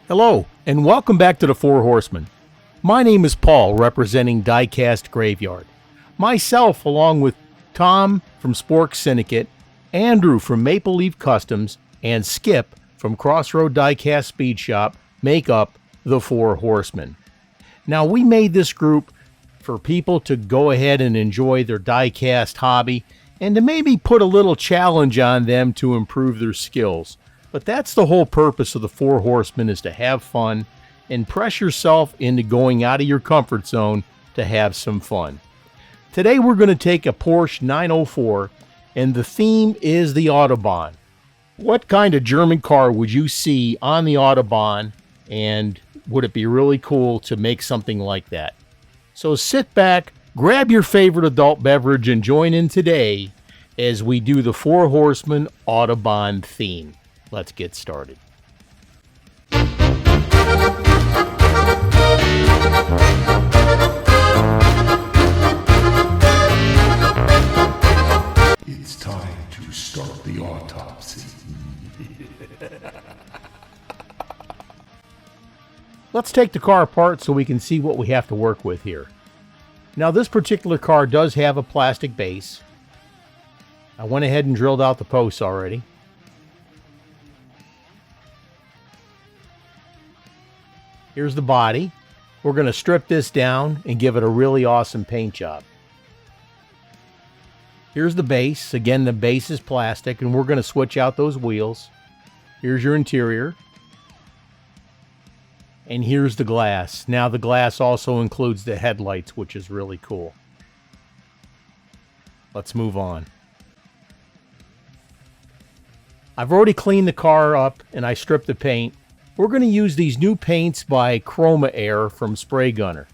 Hello, and welcome back to the Four Horsemen. My name is Paul, representing Diecast Graveyard. Myself, along with Tom from Spork Syndicate, Andrew from Maple Leaf Customs, and Skip from Crossroad Diecast Speed Shop, make up the Four Horsemen. Now, we made this group for people to go ahead and enjoy their diecast hobby and to maybe put a little challenge on them to improve their skills. But that's the whole purpose of the Four Horsemen, is to have fun and press yourself into going out of your comfort zone to have some fun. Today we're going to take a Porsche 904, and the theme is the Autobahn. What kind of German car would you see on the Autobahn, and would it be really cool to make something like that? So sit back, grab your favorite adult beverage, and join in today as we do the Four Horsemen Autobahn theme. Let's get started. It's time to start the autopsy. Let's take the car apart so we can see what we have to work with here. Now, this particular car does have a plastic base. I went ahead and drilled out the posts already. Here's the body. We're going to strip this down and give it a really awesome paint job. Here's the base. Again, the base is plastic, and we're going to switch out those wheels. Here's your interior. And here's the glass. Now, the glass also includes the headlights, which is really cool. Let's move on. I've already cleaned the car up, and I stripped the paint. We're going to use these new paints by Chroma Air from Spray Gunner.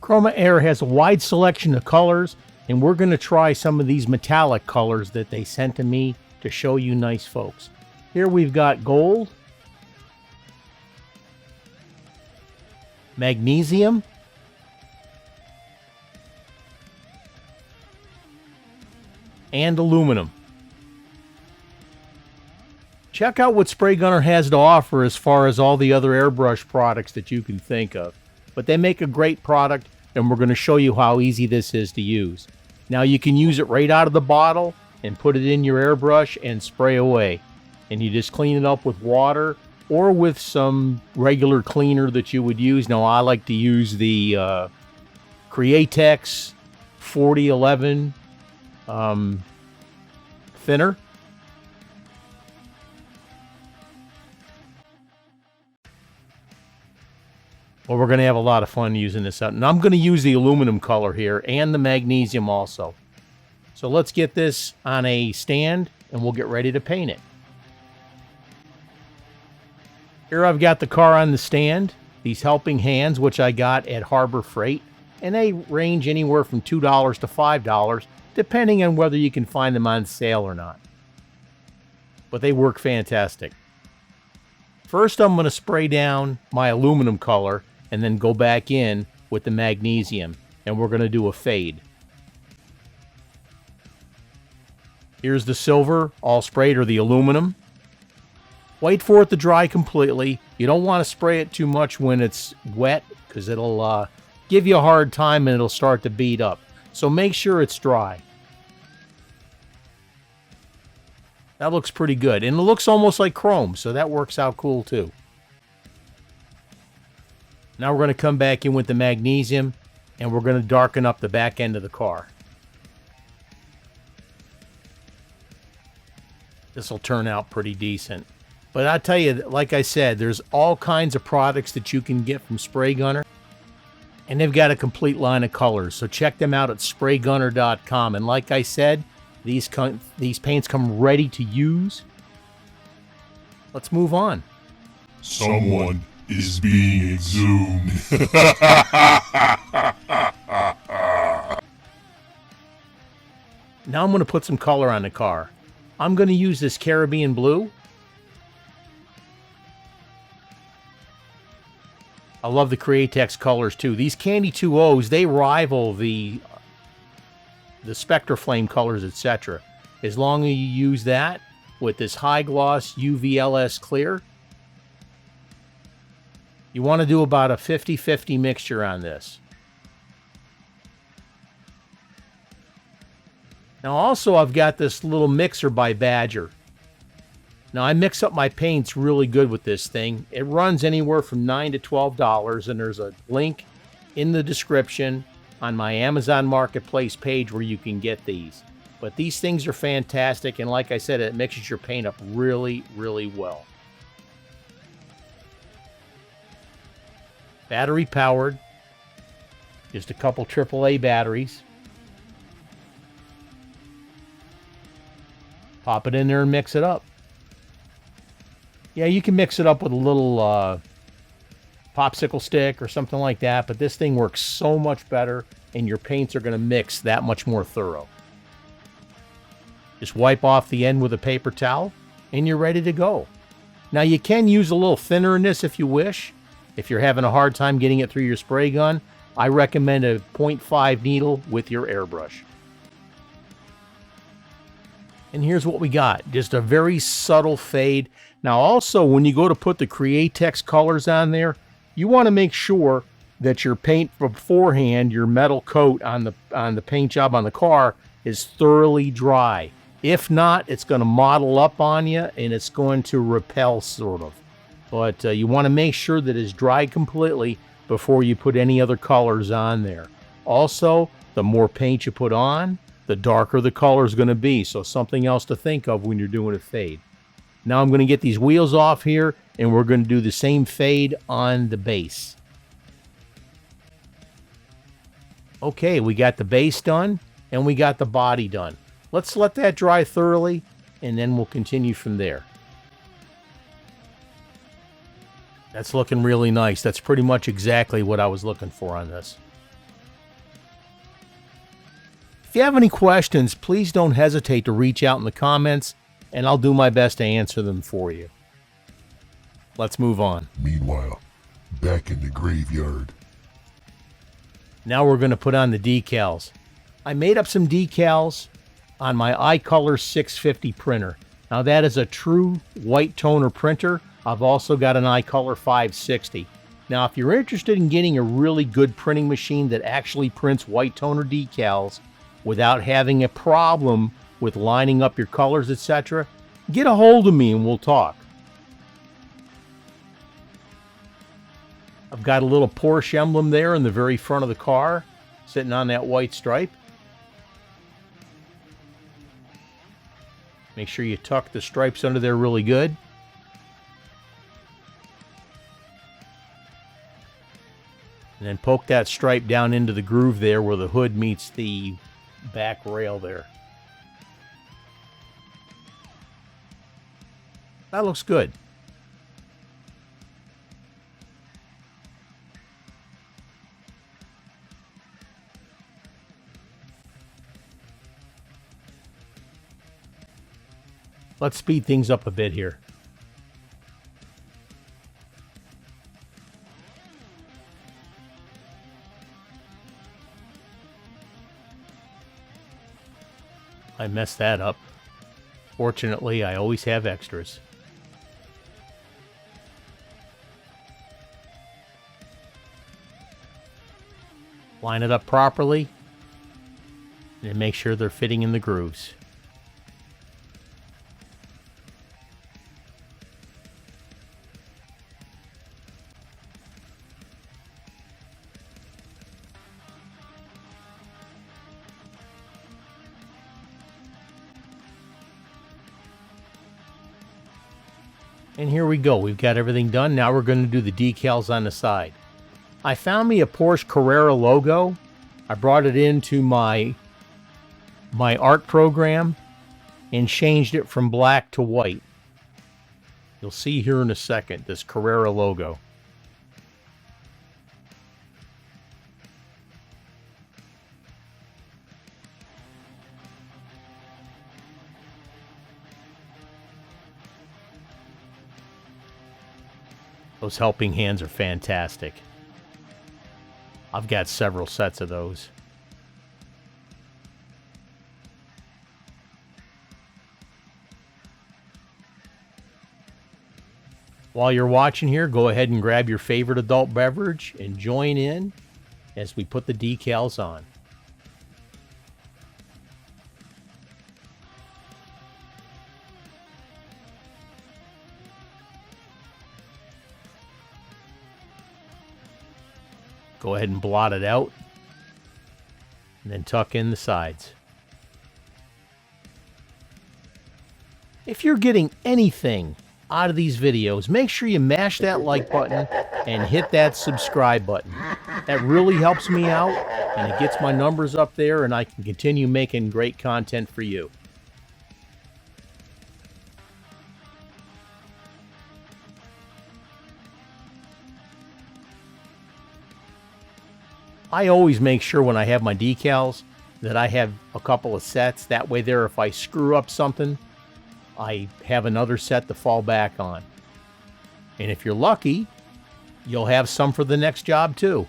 Chroma Air has a wide selection of colors, and we're going to try some of these metallic colors that they sent to me to show you nice folks. Here we've got gold, magnesium, and aluminum. Check out what Spray Gunner has to offer as far as all the other airbrush products that you can think of. But they make a great product, and we're going to show you how easy this is to use. Now, you can use it right out of the bottle and put it in your airbrush and spray away. And you just clean it up with water or with some regular cleaner that you would use. Now, I like to use the Createx 4011 thinner. Well, we're going to have a lot of fun using this out. And I'm going to use the aluminum color here and the magnesium also. So let's get this on a stand and we'll get ready to paint it. Here I've got the car on the stand. These helping hands, which I got at Harbor Freight. And they range anywhere from $2 to $5, depending on whether you can find them on sale or not. But they work fantastic. First, I'm going to spray down my aluminum color and then go back in with the magnesium, and we're going to do a fade. Here's the silver, all sprayed, or the aluminum. Wait for it to dry completely. You don't want to spray it too much when it's wet, because it'll give you a hard time and it'll start to bead up. So make sure it's dry. That looks pretty good, and it looks almost like chrome, so that works out cool too. Now we're going to come back in with the magnesium, and we're going to darken up the back end of the car. This will turn out pretty decent. But I tell you, like I said, there's all kinds of products that you can get from Spray Gunner, and they've got a complete line of colors, so check them out at spraygunner.com. And like I said, these paints come ready to use. Let's move on. Someone is being exhumed. Now I'm going to put some color on the car. I'm going to use this Caribbean blue. I love the Createx colors too. These Candy 2.0s, they rival the Spectre Flame colors, etc. As long as you use that with this high gloss UVLS clear, You want to do about a 50-50 mixture on this. Now also I've got this little mixer by Badger. Now I mix up my paints really good with this thing. It runs anywhere from $9 to $12, and there's a link in the description on my Amazon Marketplace page where you can get these. But these things are fantastic, and like I said, it mixes your paint up really, really well. Battery powered. Just a couple AAA batteries. Pop it in there and mix it up. Yeah, you can mix it up with a little popsicle stick or something like that, but this thing works so much better, and your paints are going to mix that much more thorough. Just wipe off the end with a paper towel, and you're ready to go. Now, you can use a little thinner in this if you wish. If you're having a hard time getting it through your spray gun, I recommend a 0.5 needle with your airbrush. And here's what we got. Just a very subtle fade. Now also, when you go to put the Createx colors on there, you want to make sure that your paint beforehand, your metal coat on the paint job on the car, is thoroughly dry. If not, it's going to model up on you and it's going to repel sort of. But you want to make sure that it's dried completely before you put any other colors on there. Also, the more paint you put on, the darker the color is going to be. So something else to think of when you're doing a fade. Now I'm going to get these wheels off here, and we're going to do the same fade on the base. Okay, we got the base done, and we got the body done. Let's let that dry thoroughly, and then we'll continue from there. That's looking really nice. That's pretty much exactly what I was looking for on this. If you have any questions, please don't hesitate to reach out in the comments, and I'll do my best to answer them for you. Let's move on. Meanwhile, back in the graveyard. Now we're going to put on the decals. I made up some decals on my iColor 650 printer. Now that is a true white toner printer. I've also got an iColor 560. Now if you're interested in getting a really good printing machine that actually prints white toner decals without having a problem with lining up your colors, etc., get a hold of me and we'll talk. I've got a little Porsche emblem there in the very front of the car, sitting on that white stripe. Make sure you tuck the stripes under there really good. And then poke that stripe down into the groove there where the hood meets the back rail there. That looks good. Let's speed things up a bit here. I messed that up. Fortunately, I always have extras. Line it up properly and make sure they're fitting in the grooves. And here we go. We've got everything done. Now we're going to do the decals on the side. I found me a Porsche Carrera logo. I brought it into my art program and changed it from black to white. You'll see here in a second this Carrera logo. Those helping hands are fantastic. I've got several sets of those. While you're watching here, go ahead and grab your favorite adult beverage and join in as we put the decals on. Go ahead and blot it out and then tuck in the sides. If you're getting anything out of these videos, make sure you mash that like button and hit that subscribe button. That really helps me out and it gets my numbers up there and I can continue making great content for you. I always make sure when I have my decals that I have a couple of sets. That way there, if I screw up something, I have another set to fall back on. And if you're lucky, you'll have some for the next job too.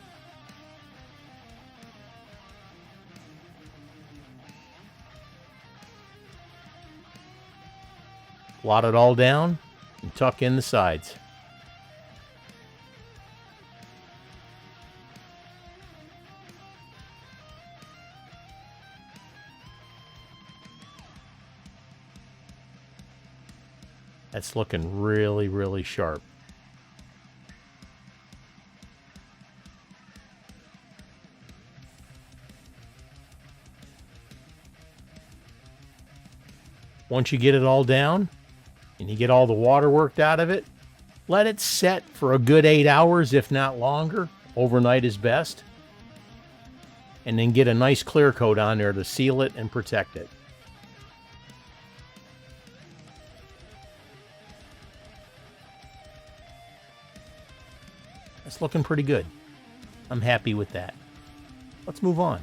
Blot it all down and tuck in the sides. That's looking really, really sharp. Once you get it all down and you get all the water worked out of it, let it set for a good 8 hours, if not longer. Overnight is best. And then get a nice clear coat on there to seal it and protect it. It's looking pretty good. I'm happy with that. Let's move on.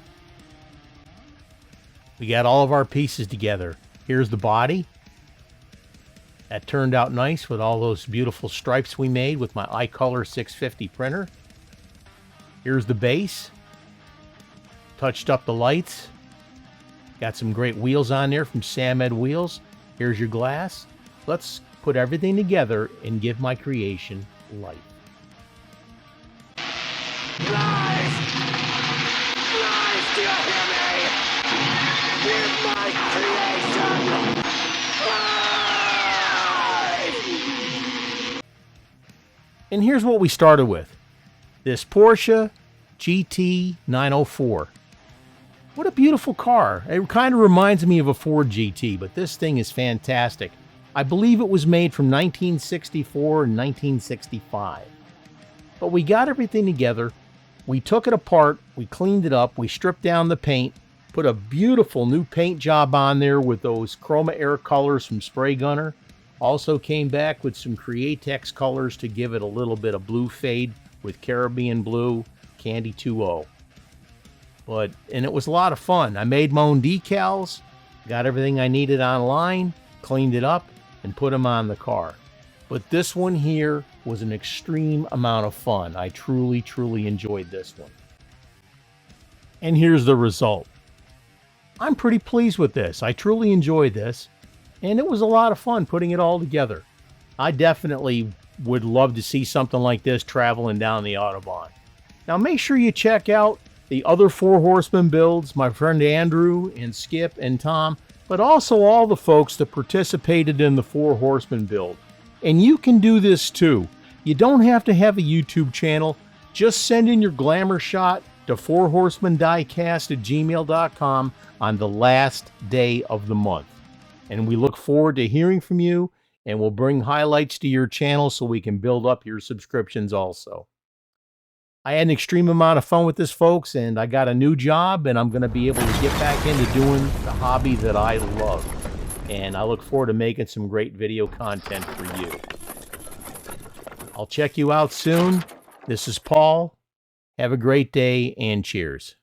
We got all of our pieces together. Here's the body. That turned out nice with all those beautiful stripes we made with my iColor 650 printer. Here's the base. Touched up the lights. Got some great wheels on there from Sam Ed Wheels. Here's your glass. Let's put everything together and give my creation life. Lies! Lies! Do you hear me? Give my creation life! And here's what we started with. This Porsche GT 904. What a beautiful car. It kind of reminds me of a Ford GT, but this thing is fantastic. I believe it was made from 1964 and 1965. But we got everything together. We took it apart, we cleaned it up, we stripped down the paint, put a beautiful new paint job on there with those Chroma Air colors from Spray Gunner. Also came back with some Createx colors to give it a little bit of blue fade with Caribbean Blue, Candy 2.0. And it was a lot of fun. I made my own decals, got everything I needed online, cleaned it up, and put them on the car. But this one here was an extreme amount of fun. I truly, truly enjoyed this one. And here's the result. I'm pretty pleased with this. I truly enjoyed this. And it was a lot of fun putting it all together. I definitely would love to see something like this traveling down the Autobahn. Now make sure you check out the other Four Horsemen builds, my friend Andrew and Skip and Tom, but also all the folks that participated in the Four Horsemen build. And you can do this too. You don't have to have a YouTube channel. Just send in your glamour shot to fourhorsemendiecast@gmail.com on the last day of the month. And we look forward to hearing from you, and we'll bring highlights to your channel so we can build up your subscriptions also. I had an extreme amount of fun with this, folks, and I got a new job, and I'm going to be able to get back into doing the hobby that I love. And I look forward to making some great video content for you. I'll check you out soon. This is Paul. Have a great day and cheers.